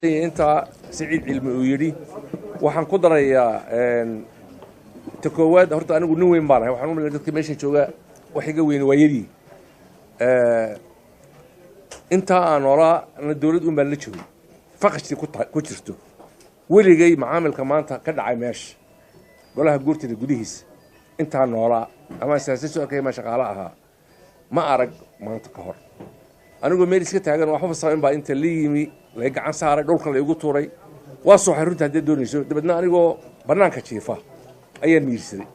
inta Saciid Cilmi uu yiri waxaan ku darayaa takoowaad horta anigu nin weyn baan ahay waxaan u maleeyaa dadka meesha jooga wax iga weyn waayadii inta aan oraa dawlad u baan la joogay faqashti ku jirto weligay macaamilka maanta ka dhacay meesha golaha guurtida gudihiisa inta noolaa ama siyaasad arkay ma shaqaale ahaa ma arag maanta ka hor anigu meel iska taagan waxba fasayn baa inta la yimi la gacan saaray dhulka la igu tuuray waa soo xirunta hadii doonayso dabadna anigoo banaanka jiifa ayaan miirsaday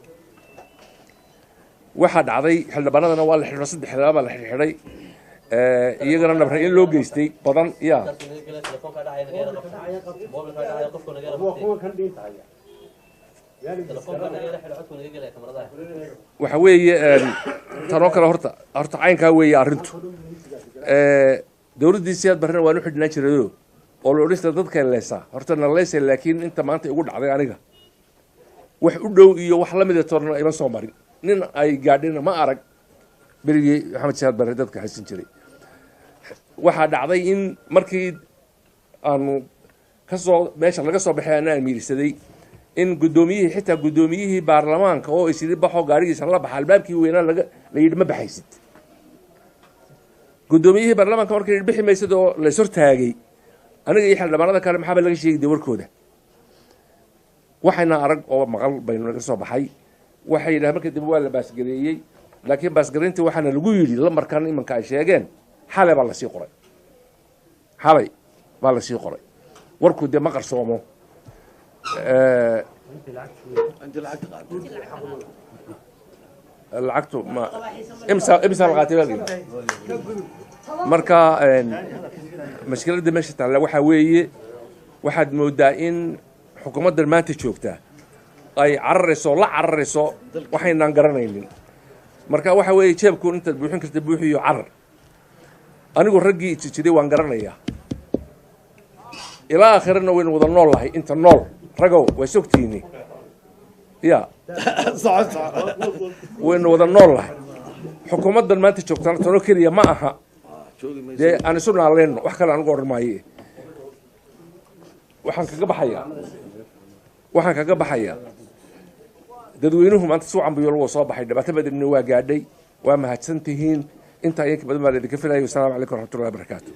waxa dhacday xildhibaanadana waa la xidhay saddex xildhibaan la xidhay iyagana nabray in loo geystay badan waxa weeye tanoo kale horta caynkaa weeye arrintu dawladdiisii aad barreen waan u xidhnaan jiray oo la odhanaysa dadka leesaa horta naleysay laakiin inta maanta igu dhacday aniga wax u dhow iyo wax la mid ah toorna ima soo marin nin ay gaadhina ma arag berigii maxamed siyaad barre dadka haysan jiray waxaa dhacday in markii aanu kasoo meesha laga soo baxay anaan miirsaday in guddoomiyihii xitaa guddoomiyihii baarlamaanka oo isiri baxo gaarigiisa la baxa albaabkii weynaa la yidhi ma baxaysid guddoomiyihii baarlamaanka markii bixi maysad oo la soo taagay aniga iyo xildhibaanada kale maxaa laga sheegay warkooda waxayna arag oo maqal baynu naga soo baxay waxay yidhahdeen markii dib waa la baasgareeyey laakiin baasgareyntii waxaana lagu yidhi la markaan imanka ay sheegeen xalay baa lasii qoray warku dee ma qarsoomo lacagtu ma imsa laqaatay marka mashkiladda meesha taalla waxaa weeye waxaad moodaa in xukuumaddan maanta joogtaa ay cararayso waxaynaan garanaynin marka waxa weeye jeebku intaad buuxin karta buuxiyo carar anigu raggii jiray waan garanayaa ilaa aakhirana waynu wada nool lahay inta nool ragow way sogtiini ya waynu wada nool lahay xukuumaddan maanta joogtaana tano keliya ma aha dee aan isu naaleyno wax kale anigu odhan maaye waxaan kaga baxayaa dadweynuhu maanta suucan buyol waa soo baxay dhibaato badanina waa gaadhay waa mahadsan tihiin intaa iyanka badan baa laidinka filayo wasalaamu calaykum waraxmatullahi wabarakaatu